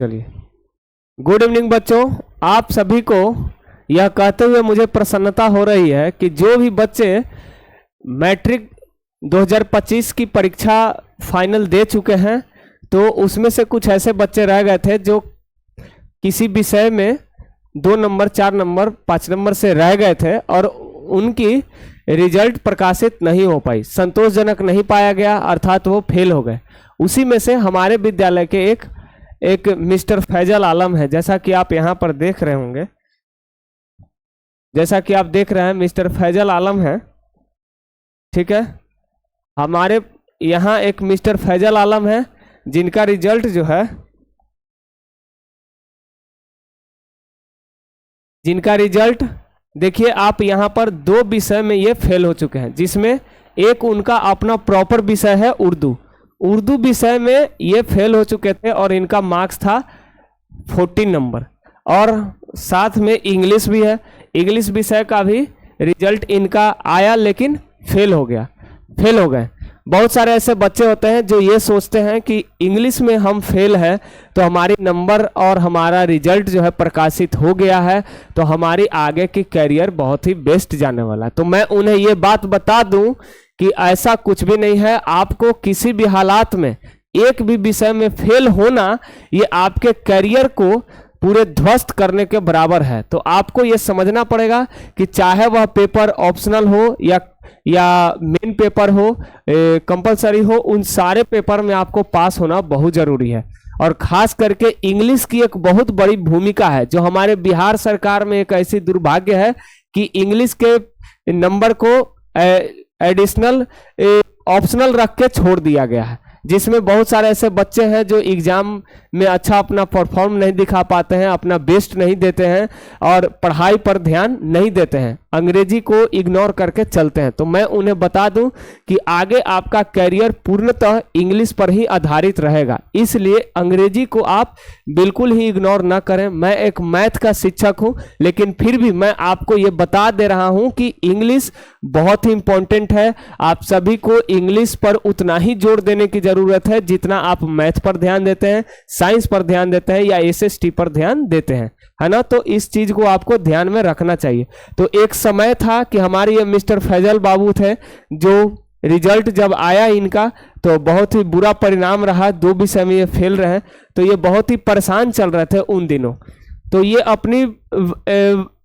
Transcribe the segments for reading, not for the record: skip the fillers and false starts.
चलिए, good evening बच्चों। आप सभी को यह कहते हुए मुझे प्रसन्नता हो रही है कि जो भी बच्चे मैट्रिक 2025 की परीक्षा फाइनल दे चुके हैं, तो उसमें से कुछ ऐसे बच्चे रह गए थे जो किसी विषय में 2 नंबर, 4 नंबर, 5 नंबर से रह गए थे और उनकी रिजल्ट प्रकाशित नहीं हो पाई, संतोषजनक नहीं पाया गया, अर्थात वो फेल हो गए। उसी में से हमारे विद्यालय के एक मिस्टर फैजल आलम है, जैसा कि आप यहाँ पर देख रहे होंगे, जैसा कि आप देख रहे हैं मिस्टर फैजल आलम है। ठीक है, हमारे यहाँ एक मिस्टर फैजल आलम है जिनका रिजल्ट जो है, जिनका रिजल्ट देखिए आप यहाँ पर 2 विषय में ये फेल हो चुके हैं, जिसमें एक उनका अपना प्रॉपर विषय है उर्दू विषय में ये फेल हो चुके थे और इनका मार्क्स था 14 नंबर, और साथ में इंग्लिश भी है, इंग्लिश विषय का भी रिजल्ट इनका आया लेकिन फेल हो गए। बहुत सारे ऐसे बच्चे होते हैं जो ये सोचते हैं कि इंग्लिश में हम फेल है तो हमारी नंबर और हमारा रिजल्ट जो है प्रकाशित हो गया है, तो हमारी आगे की कैरियर बहुत ही बेस्ट जाने वाला है। तो मैं उन्हें ये बात बता दूं कि ऐसा कुछ भी नहीं है। आपको किसी भी हालात में एक भी विषय में फेल होना ये आपके कैरियर को पूरे ध्वस्त करने के बराबर है। तो आपको ये समझना पड़ेगा कि चाहे वह पेपर ऑप्शनल हो या मेन पेपर हो, कंपलसरी हो, उन सारे पेपर में आपको पास होना बहुत जरूरी है। और खास करके इंग्लिश की एक बहुत बड़ी भूमिका है, जो हमारे बिहार सरकार में एक ऐसी दुर्भाग्य है कि इंग्लिश के नंबर को एडिशनल ऑप्शनल रख के छोड़ दिया गया है, जिसमें बहुत सारे ऐसे बच्चे हैं जो एग्जाम में अच्छा अपना परफॉर्म नहीं दिखा पाते हैं, अपना बेस्ट नहीं देते हैं और पढ़ाई पर ध्यान नहीं देते हैं, अंग्रेजी को इग्नोर करके चलते हैं। तो मैं उन्हें बता दूं कि आगे आपका कैरियर पूर्णतः इंग्लिश पर ही आधारित रहेगा, इसलिए अंग्रेजी को आप बिल्कुल ही इग्नोर ना करें। मैं एक मैथ का शिक्षक हूं, लेकिन फिर भी मैं आपको ये बता दे रहा हूं कि इंग्लिश बहुत ही इंपॉर्टेंट है। आप सभी को इंग्लिश पर उतना ही जोर देने की जरूरत है जितना आप मैथ पर ध्यान देते हैं, साइंस पर ध्यान देते हैं या एसएसटी पर ध्यान देते हैं, है ना। तो इस चीज को आपको ध्यान में रखना चाहिए। तो एक समय था कि हमारे ये मिस्टर फैजल बाबू थे, जो रिजल्ट जब आया इनका तो बहुत ही बुरा परिणाम रहा, 2 विषय में ये फेल रहे, तो ये बहुत ही परेशान चल रहे थे उन दिनों। तो ये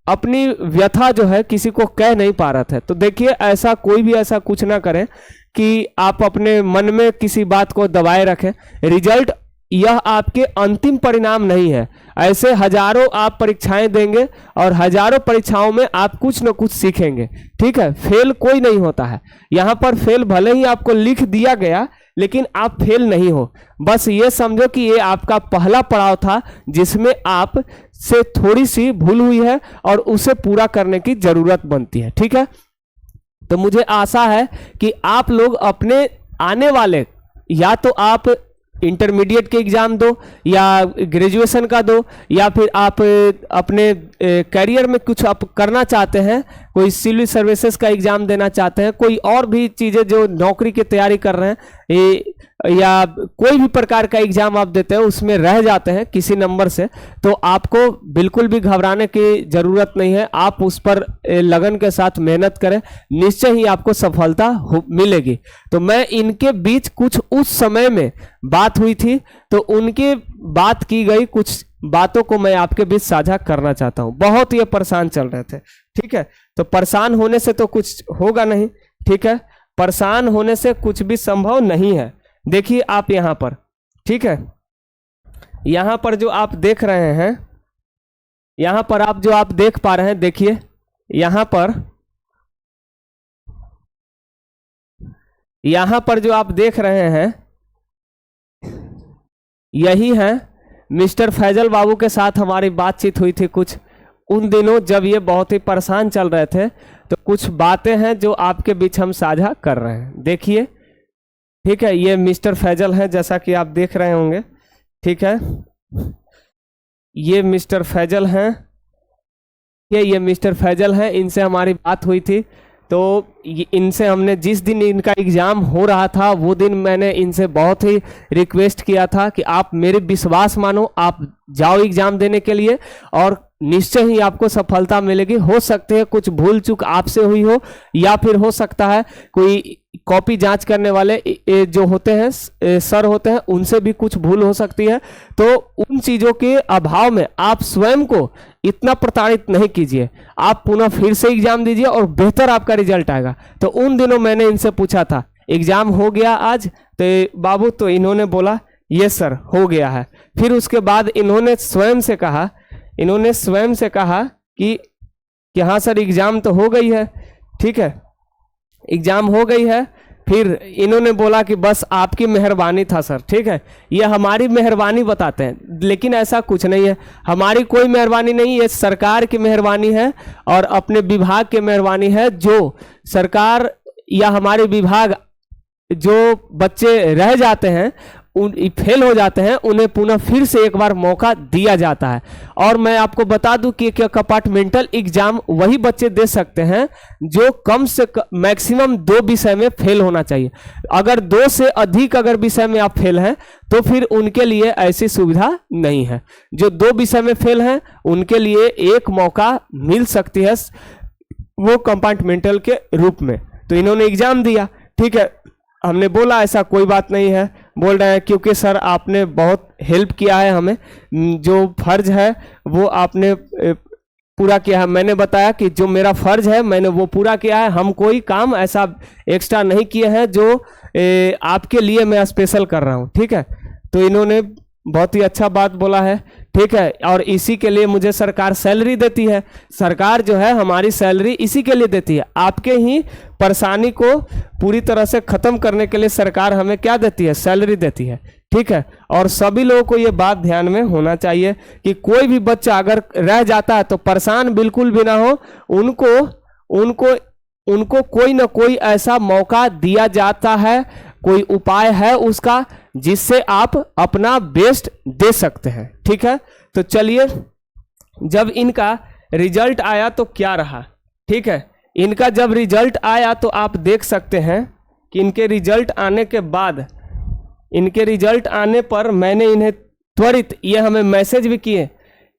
अपनी व्यथा जो है किसी को कह नहीं पा रहा था। तो देखिए, ऐसा कोई भी ऐसा कुछ ना करें कि आप अपने मन में किसी बात को दबाए रखें। रिजल्ट यह आपके अंतिम परिणाम नहीं है। ऐसे हजारों आप परीक्षाएं देंगे और हजारों परीक्षाओं में आप कुछ न कुछ सीखेंगे, ठीक है। फेल कोई नहीं होता है यहाँ पर। फेल भले ही आपको लिख दिया गया, लेकिन आप फेल नहीं हो। बस ये समझो कि ये आपका पहला पड़ाव था जिसमें आप से थोड़ी सी भूल हुई है और उसे पूरा करने की जरूरत बनती है, ठीक है। तो मुझे आशा है कि आप लोग अपने आने वाले, या तो आप इंटरमीडिएट के एग्जाम दो या ग्रेजुएशन का दो, या फिर आप अपने करियर में कुछ आप करना चाहते हैं, कोई सिविल सर्विसेज का एग्जाम देना चाहते हैं, कोई और भी चीज़ें जो नौकरी की तैयारी कर रहे हैं, या कोई भी प्रकार का एग्जाम आप देते हैं उसमें रह जाते हैं किसी नंबर से, तो आपको बिल्कुल भी घबराने की ज़रूरत नहीं है। आप उस पर लगन के साथ मेहनत करें, निश्चय ही आपको सफलता मिलेगी। तो मैं इनके बीच कुछ उस समय में बात हुई थी, तो उनके बात की गई कुछ बातों को मैं आपके बीच साझा करना चाहता हूं। बहुत ये परेशान चल रहे थे, ठीक है। तो परेशान होने से तो कुछ होगा नहीं, ठीक है। परेशान होने से कुछ भी संभव नहीं है। देखिए आप यहां पर, ठीक है, यहां पर जो आप देख रहे हैं, यहां पर आप जो आप देख पा रहे हैं, देखिए यहां पर जो आप देख रहे हैं, यही है मिस्टर फैजल बाबू के साथ हमारी बातचीत हुई थी कुछ उन दिनों जब ये बहुत ही परेशान चल रहे थे। तो कुछ बातें हैं जो आपके बीच हम साझा कर रहे हैं, देखिए, ठीक है। ये मिस्टर फैजल है, जैसा कि आप देख रहे होंगे, ठीक है। ये मिस्टर फैजल हैं, ये मिस्टर फैजल हैं, इनसे हमारी बात हुई थी। तो इनसे हमने जिस दिन इनका एग्ज़ाम हो रहा था वो दिन मैंने इनसे बहुत ही रिक्वेस्ट किया था कि आप मेरे विश्वास मानो, आप जाओ एग्ज़ाम देने के लिए और निश्चय ही आपको सफलता मिलेगी। हो सकते हैं कुछ भूल चूक आपसे हुई हो, या फिर हो सकता है कोई कॉपी जांच करने वाले जो होते हैं सर होते हैं उनसे भी कुछ भूल हो सकती है। तो उन चीज़ों के अभाव में आप स्वयं को इतना प्रताड़ित नहीं कीजिए, आप पुनः फिर से एग्जाम दीजिए और बेहतर आपका रिजल्ट आएगा। तो उन दिनों मैंने इनसे पूछा था एग्जाम हो गया आज तो बाबू, तो इन्होंने बोला यस सर हो गया है। फिर उसके बाद इन्होंने स्वयं से कहा कि हाँ सर एग्जाम तो हो गई है, ठीक है एग्जाम हो गई है। फिर इन्होंने बोला कि बस आपकी मेहरबानी था सर, ठीक है। ये हमारी मेहरबानी बताते हैं, लेकिन ऐसा कुछ नहीं है, हमारी कोई मेहरबानी नहीं, ये सरकार की मेहरबानी है और अपने विभाग की मेहरबानी है। जो सरकार या हमारे विभाग जो बच्चे रह जाते हैं फेल हो जाते हैं उन्हें पुनः फिर से एक बार मौका दिया जाता है। और मैं आपको बता दूं कि कंपार्टमेंटल एग्जाम वही बच्चे दे सकते हैं जो कम से मैक्सिमम 2 विषय में फेल होना चाहिए। अगर 2 से अधिक अगर विषय में आप फेल हैं तो फिर उनके लिए ऐसी सुविधा नहीं है। जो 2 विषय में फेल हैं उनके लिए एक मौका मिल सकती है, वो कंपार्टमेंटल के रूप में। तो इन्होंने एग्जाम दिया, ठीक है। हमने बोला ऐसा कोई बात नहीं है, बोल रहे हैं क्योंकि सर आपने बहुत हेल्प किया है हमें, जो फर्ज है वो आपने पूरा किया है। मैंने बताया कि जो मेरा फर्ज है मैंने वो पूरा किया है, हम कोई काम ऐसा एक्स्ट्रा नहीं किए हैं जो आपके लिए मैं स्पेशल कर रहा हूँ, ठीक है। तो इन्होंने बहुत ही अच्छा बात बोला है, ठीक है। और इसी के लिए मुझे सरकार सैलरी देती है, सरकार जो है हमारी सैलरी इसी के लिए देती है, आपके ही परेशानी को पूरी तरह से ख़त्म करने के लिए सरकार हमें क्या देती है, सैलरी देती है, ठीक है। और सभी लोगों को ये बात ध्यान में होना चाहिए कि कोई भी बच्चा अगर रह जाता है तो परेशान बिल्कुल भी ना हो, उनको कोई ना कोई ऐसा मौका दिया जाता है, कोई उपाय है उसका जिससे आप अपना बेस्ट दे सकते हैं, ठीक है। तो चलिए, जब इनका रिजल्ट आया तो क्या रहा, ठीक है। इनका जब रिजल्ट आया तो आप देख सकते हैं कि इनके रिजल्ट आने के बाद, इनके रिजल्ट आने पर मैंने इन्हें त्वरित ये हमें मैसेज भी किए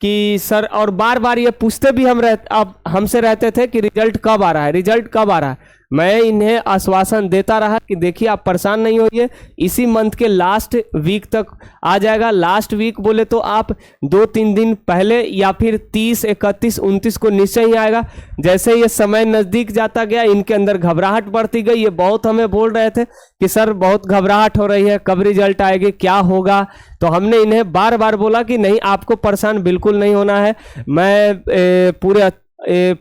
कि सर, और बार बार ये पूछते भी अब हमसे रहते थे कि रिजल्ट कब आ रहा है, रिजल्ट कब आ रहा है। मैं इन्हें आश्वासन देता रहा कि देखिए आप परेशान नहीं होइए, इसी मंथ के लास्ट वीक तक आ जाएगा। लास्ट वीक बोले तो आप 2-3 दिन पहले या फिर 30, 31, 29 को निश्चय ही आएगा। जैसे ये समय नज़दीक जाता गया इनके अंदर घबराहट बढ़ती गई, ये बहुत हमें बोल रहे थे कि सर बहुत घबराहट हो रही है, कब रिजल्ट आएगी, क्या होगा। तो हमने इन्हें बार बार बोला कि नहीं, आपको परेशान बिल्कुल नहीं होना है। मैं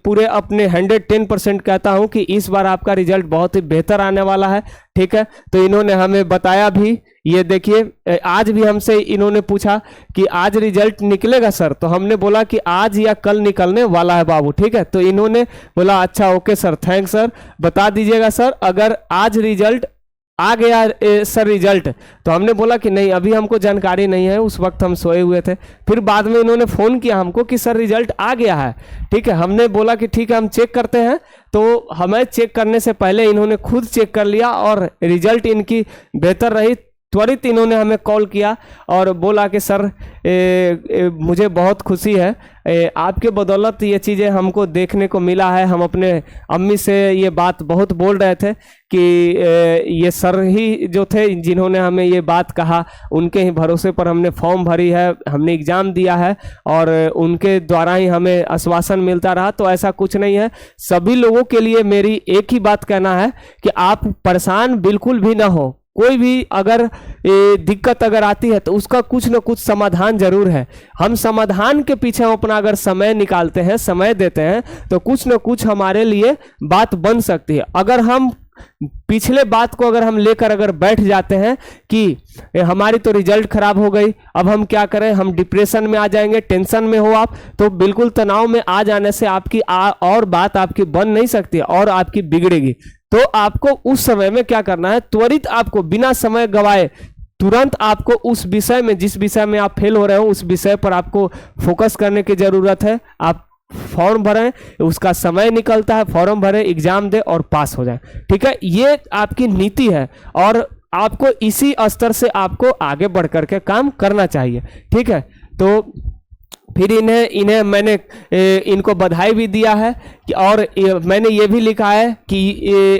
पूरे अपने 110% कहता हूं कि इस बार आपका रिजल्ट बहुत ही बेहतर आने वाला है, ठीक है। तो इन्होंने हमें बताया भी, ये देखिए आज भी हमसे इन्होंने पूछा कि आज रिजल्ट निकलेगा सर, तो हमने बोला कि आज या कल निकलने वाला है बाबू, ठीक है। तो इन्होंने बोला अच्छा ओके सर, थैंक्स सर, बता दीजिएगा सर अगर आज रिजल्ट आ गया सर रिजल्ट। तो हमने बोला कि नहीं अभी हमको जानकारी नहीं है, उस वक्त हम सोए हुए थे। फिर बाद में इन्होंने फ़ोन किया हमको कि सर रिजल्ट आ गया है, ठीक है। हमने बोला कि ठीक है हम चेक करते हैं। तो हमें चेक करने से पहले इन्होंने खुद चेक कर लिया और रिजल्ट इनकी बेहतर रही। त्वरित इन्होंने हमें कॉल किया और बोला कि सर मुझे बहुत खुशी है, आपके बदौलत ये चीज़ें हमको देखने को मिला है। हम अपने अम्मी से ये बात बहुत बोल रहे थे कि ये सर ही जो थे जिन्होंने हमें ये बात कहा, उनके ही भरोसे पर हमने फॉर्म भरी है, हमने एग्ज़ाम दिया है और उनके द्वारा ही हमें आश्वासन मिलता रहा। तो ऐसा कुछ नहीं है। सभी लोगों के लिए मेरी एक ही बात कहना है कि आप परेशान बिल्कुल भी ना हो। कोई भी अगर दिक्कत अगर आती है तो उसका कुछ ना कुछ समाधान जरूर है। हम समाधान के पीछे हम अपना अगर समय निकालते हैं, समय देते हैं, तो कुछ ना कुछ हमारे लिए बात बन सकती है। अगर हम पिछले बात को अगर हम लेकर अगर बैठ जाते हैं कि हमारी तो रिजल्ट खराब हो गई, अब हम क्या करें, हम डिप्रेशन में आ जाएंगे, टेंशन में हो आप, तो बिल्कुल तनाव में आ जाने से आपकी और बात आपकी बन नहीं सकती और आपकी बिगड़ेगी। तो आपको उस समय में क्या करना है, त्वरित आपको बिना समय गवाए तुरंत आपको उस विषय में, जिस विषय में आप फेल हो रहे हो, उस विषय पर आपको फोकस करने की जरूरत है। आप फॉर्म भरें, उसका समय निकलता है, फॉर्म भरें, एग्जाम दे और पास हो जाए। ठीक है, ये आपकी नीति है और आपको इसी स्तर से आपको आगे बढ़ करके काम करना चाहिए। ठीक है, तो फिर इन्हें मैंने इनको बधाई भी दिया है कि और मैंने ये भी लिखा है कि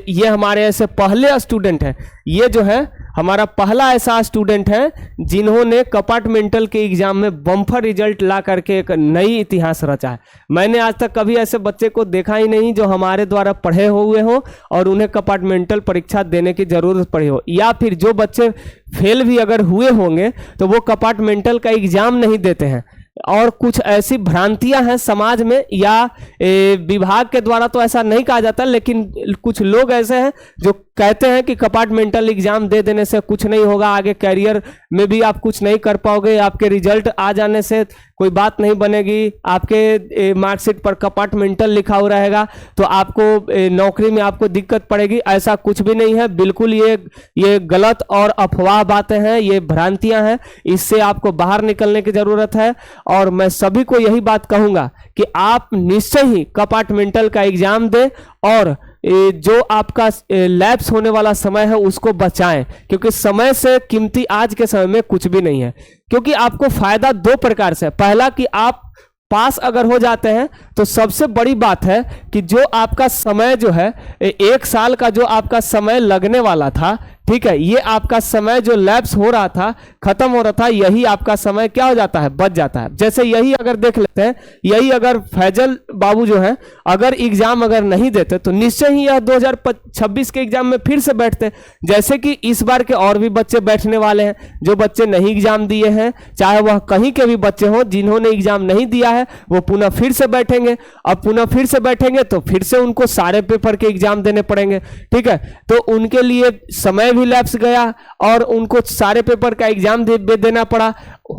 ये हमारे ऐसे पहले स्टूडेंट हैं, ये जो है हमारा पहला ऐसा स्टूडेंट है जिन्होंने कंपार्टमेंटल के एग्जाम में बम्पर रिजल्ट ला करके एक नई इतिहास रचा है। मैंने आज तक कभी ऐसे बच्चे को देखा ही नहीं जो हमारे द्वारा पढ़े हुए हो और उन्हें कंपार्टमेंटल परीक्षा देने की ज़रूरत पड़ी हो, या फिर जो बच्चे फेल भी अगर हुए होंगे तो वो कंपार्टमेंटल का एग्जाम नहीं देते हैं। और कुछ ऐसी भ्रांतियां हैं समाज में, या विभाग के द्वारा तो ऐसा नहीं कहा जाता, लेकिन कुछ लोग ऐसे हैं जो कहते हैं कि कंपार्टमेंटल एग्जाम दे देने से कुछ नहीं होगा, आगे कैरियर में भी आप कुछ नहीं कर पाओगे, आपके रिजल्ट आ जाने से कोई बात नहीं बनेगी, आपके मार्कशीट पर कंपार्टमेंटल लिखा हुआ रहेगा तो आपको नौकरी में आपको दिक्कत पड़ेगी। ऐसा कुछ भी नहीं है, बिल्कुल ये गलत और अफवाह बातें हैं, ये भ्रांतियां हैं, इससे आपको बाहर निकलने की जरूरत है। और मैं सभी को यही बात कहूंगा कि आप निश्चय ही कंपार्टमेंटल का एग्जाम दें और जो आपका लैप्स होने वाला समय है उसको बचाएं, क्योंकि समय से कीमती आज के समय में कुछ भी नहीं है। क्योंकि आपको फायदा दो प्रकार से, पहला कि आप पास अगर हो जाते हैं तो सबसे बड़ी बात है कि जो आपका समय जो है 1 साल का जो आपका समय लगने वाला था, ठीक है, ये आपका समय जो लैप्स हो रहा था, खत्म हो रहा था, यही आपका समय क्या हो जाता है, बच जाता है। जैसे यही अगर देख लेते हैं, यही अगर फैजल बाबू जो है अगर एग्जाम अगर नहीं देते तो निश्चय ही यह 2026 के एग्जाम में फिर से बैठते, जैसे कि इस बार के और भी बच्चे बैठने वाले हैं। जो बच्चे नहीं एग्जाम दिए हैं, चाहे वह कहीं के भी बच्चे हों, जिन्होंने एग्जाम नहीं दिया है वो पुनः फिर से बैठेंगे। अब पुनः फिर से बैठेंगे तो फिर से उनको सारे पेपर के एग्जाम देने पड़ेंगे। ठीक है, तो उनके लिए समय भी लैप्स गया और उनको सारे पेपर का एग्जाम दे देना पड़ा।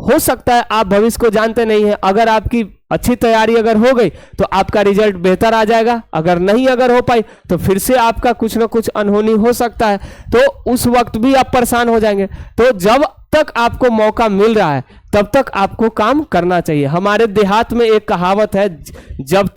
हो सकता है आप भविष्य को जानते नहीं है, अगर आपकी अच्छी तैयारी अगर हो गई तो आपका रिजल्ट बेहतर आ जाएगा, अगर नहीं अगर हो पाई तो फिर से आपका कुछ ना कुछ अनहोनी हो सकता है, तो उस वक्त भी आप परेशान हो जाएंगे। तो जब तक आपको मौका मिल रहा है तब तक आपको काम करना चाहिए। हमारे देहात में एक कहावत है, जब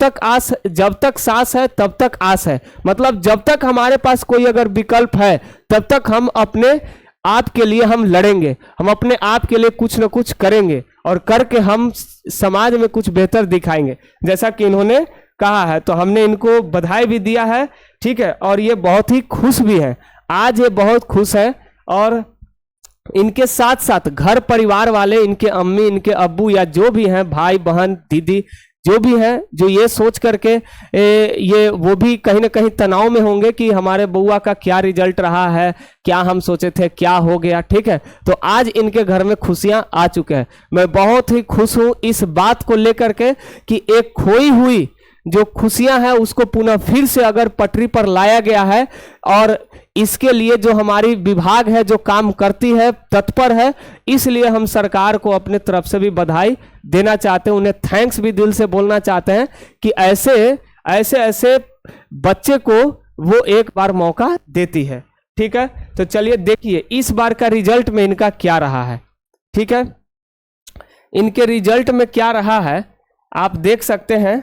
तक सांस है तब तक आस है। मतलब जब तक हमारे पास कोई अगर विकल्प है तब तक हम अपने आप के लिए हम लड़ेंगे, हम अपने आप के लिए कुछ ना कुछ करेंगे और करके हम समाज में कुछ बेहतर दिखाएंगे, जैसा कि इन्होंने कहा है। तो हमने इनको बधाई भी दिया है, ठीक है, और ये बहुत ही खुश भी है, आज ये बहुत खुश है। और इनके साथ साथ घर परिवार वाले, इनके अम्मी, इनके अब्बू या जो भी हैं, भाई बहन दीदी जो भी हैं, जो ये सोच करके ये वो भी कहीं ना कहीं तनाव में होंगे कि हमारे बुआ का क्या रिजल्ट रहा है, क्या हम सोचे थे, क्या हो गया। ठीक है, तो आज इनके घर में खुशियां आ चुके हैं। मैं बहुत ही खुश हूं इस बात को लेकर के कि एक खोई हुई जो खुशियां हैं उसको पुनः फिर से अगर पटरी पर लाया गया है, और इसके लिए जो हमारी विभाग है जो काम करती है, तत्पर है, इसलिए हम सरकार को अपने तरफ से भी बधाई देना चाहते हैं, उन्हें थैंक्स भी दिल से बोलना चाहते हैं कि ऐसे बच्चे को वो एक बार मौका देती है। ठीक है, तो चलिए देखिए इस बार का रिजल्ट में इनका क्या रहा है। ठीक है, इनके रिजल्ट में क्या रहा है आप देख सकते हैं।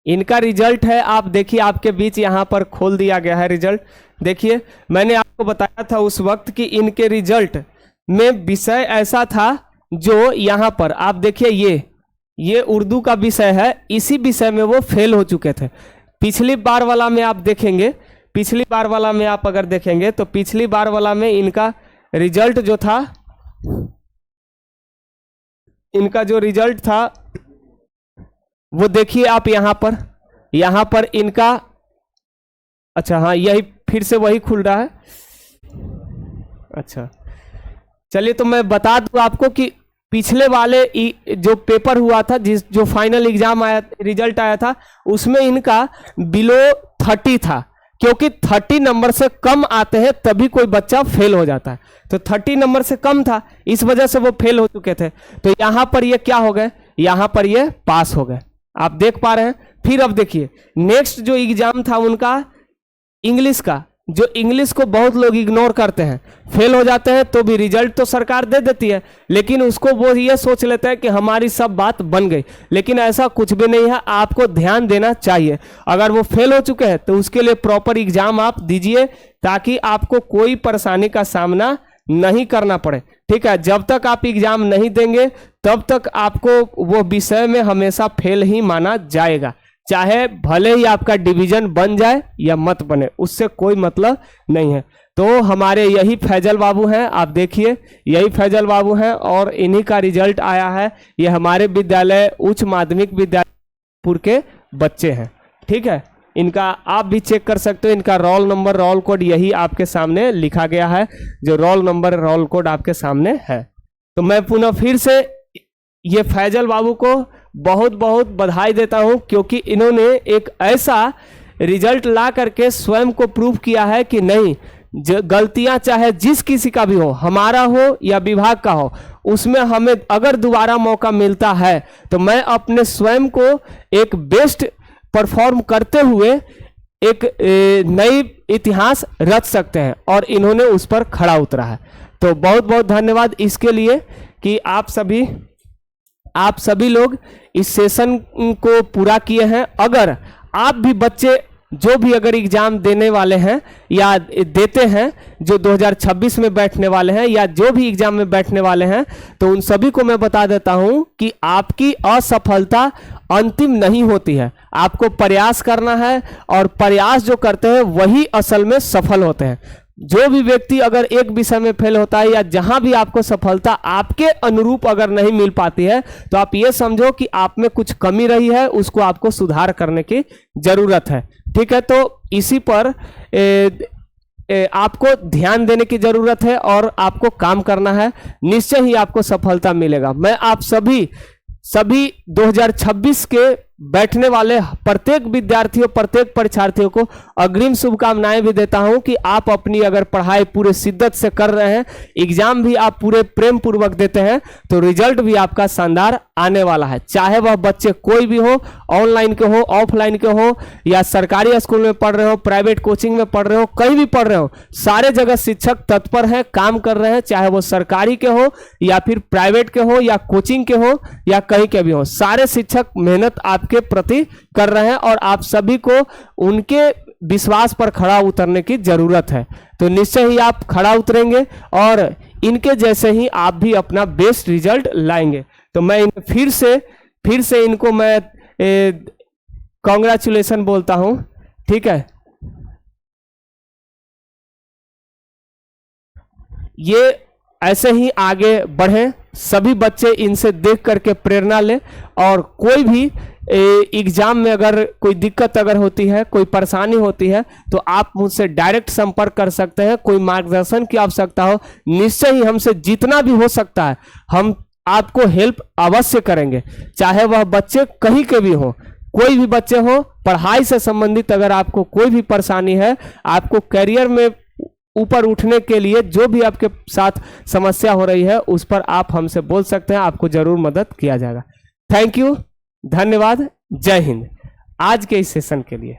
इनका रिजल्ट है, आप देखिए, आपके बीच यहां पर खोल दिया गया है रिजल्ट। देखिए, मैंने आपको बताया था उस वक्त कि इनके रिजल्ट में विषय ऐसा था जो यहां पर आप देखिए, ये उर्दू का विषय है, इसी विषय में वो फेल हो चुके थे। पिछली बार वाला में आप देखेंगे, पिछली बार वाला में आप अगर देखेंगे तो पिछली बार वाला में इनका रिजल्ट जो था, इनका जो रिजल्ट था वो देखिए आप यहां पर इनका, अच्छा हाँ, यही फिर से वही खुल रहा है। अच्छा चलिए, तो मैं बता दूं आपको कि पिछले वाले जो पेपर हुआ था, जो फाइनल एग्जाम आया, रिजल्ट आया था, उसमें इनका बिलो 30 था, क्योंकि 30 नंबर से कम आते हैं तभी कोई बच्चा फेल हो जाता है। तो 30 नंबर से कम था, इस वजह से वो फेल हो चुके थे। तो यहां पर ये क्या हो गए, यहां पर ये पास हो गए, आप देख पा रहे हैं। फिर अब देखिए नेक्स्ट जो एग्जाम था उनका इंग्लिश का, जो इंग्लिश को बहुत लोग इग्नोर करते हैं, फेल हो जाते हैं तो भी रिजल्ट तो सरकार दे देती है, लेकिन उसको वो ये सोच लेते हैं कि हमारी सब बात बन गई, लेकिन ऐसा कुछ भी नहीं है। आपको ध्यान देना चाहिए। अगर वो फेल हो चुके हैं तो उसके लिए प्रॉपर एग्जाम आप दीजिए, ताकि आपको कोई परेशानी का सामना नहीं करना पड़े। ठीक है, जब तक आप एग्जाम नहीं देंगे तब तक आपको वो विषय में हमेशा फेल ही माना जाएगा, चाहे भले ही आपका डिवीजन बन जाए या मत बने, उससे कोई मतलब नहीं है। तो हमारे यही फैजल बाबू हैं, आप देखिए यही फैजल बाबू हैं और इन्हीं का रिजल्ट आया है। ये हमारे विद्यालय उच्च माध्यमिक विद्यालयपुर के बच्चे हैं। ठीक है, इनका आप भी चेक कर सकते हो, इनका रोल नंबर रोल कोड यही आपके सामने लिखा गया है, जो रोल नंबर रोल कोड आपके सामने है। तो मैं पुनः फिर से ये फैजल बाबू को बहुत बहुत बधाई देता हूं, क्योंकि इन्होंने एक ऐसा रिजल्ट ला करके स्वयं को प्रूव किया है कि नहीं, गलतियां चाहे जिस किसी का भी हो, हमारा हो या विभाग का हो, उसमें हमें अगर दोबारा मौका मिलता है तो मैं अपने स्वयं को एक बेस्ट परफॉर्म करते हुए एक नई इतिहास रच सकते हैं, और इन्होंने उस पर खड़ा उतरा है। तो बहुत बहुत धन्यवाद इसके लिए कि आप सभी लोग इस सेशन को पूरा किए हैं। अगर आप भी बच्चे जो भी अगर एग्जाम देने वाले हैं या देते हैं, जो 2026 में बैठने वाले हैं या जो भी एग्जाम में बैठने वाले हैं, तो उन सभी को मैं बता देता हूं कि आपकी असफलता अंतिम नहीं होती है। आपको प्रयास करना है, और प्रयास जो करते हैं वही असल में सफल होते हैं। जो भी व्यक्ति अगर एक विषय में फेल होता है या जहां भी आपको सफलता आपके अनुरूप अगर नहीं मिल पाती है, तो आप ये समझो कि आप में कुछ कमी रही है, उसको आपको सुधार करने की जरूरत है। ठीक है, तो इसी पर आपको ध्यान देने की जरूरत है और आपको काम करना है, निश्चय ही आपको सफलता मिलेगा। मैं आप सभी 2026 के बैठने वाले प्रत्येक विद्यार्थियों, प्रत्येक परीक्षार्थियों को अग्रिम शुभकामनाएं भी देता हूं कि आप अपनी अगर पढ़ाई पूरे शिद्दत से कर रहे हैं, एग्जाम भी आप पूरे प्रेम पूर्वक देते हैं, तो रिजल्ट भी आपका शानदार आने वाला है। चाहे वह बच्चे कोई भी हो, ऑनलाइन के हो, ऑफलाइन के हो, या सरकारी स्कूल में पढ़ रहे हो, प्राइवेट कोचिंग में पढ़ रहे हो, कहीं भी पढ़ रहे हो, सारे जगह शिक्षक तत्पर हैं, काम कर रहे हैं, चाहे वो सरकारी के हो या फिर प्राइवेट के हो या कोचिंग के हो या कहीं के भी हो, सारे शिक्षक मेहनत आपके प्रति कर रहे हैं, और आप सभी को उनके विश्वास पर खड़ा उतरने की जरूरत है। तो निश्चय ही आप खड़ा उतरेंगे और इनके जैसे ही आप भी अपना बेस्ट रिजल्ट लाएंगे। तो मैं फिर से इनको मैं कांग्रेचुलेशन बोलता हूं। ठीक है, ये ऐसे ही आगे बढ़ें, सभी बच्चे इनसे देख करके प्रेरणा लें, और कोई भी एग्जाम में अगर कोई दिक्कत अगर होती है, कोई परेशानी होती है, तो आप मुझसे डायरेक्ट संपर्क कर सकते हैं। कोई मार्गदर्शन की आवश्यकता हो, निश्चय ही हमसे जितना भी हो सकता है हम आपको हेल्प अवश्य करेंगे, चाहे वह बच्चे कहीं के भी हो, कोई भी बच्चे हो। पढ़ाई से संबंधित अगर आपको कोई भी परेशानी है, आपको करियर में ऊपर उठने के लिए जो भी आपके साथ समस्या हो रही है, उस पर आप हमसे बोल सकते हैं, आपको जरूर मदद किया जाएगा। थैंक यू, धन्यवाद, जय हिंद आज के इस सेशन के लिए।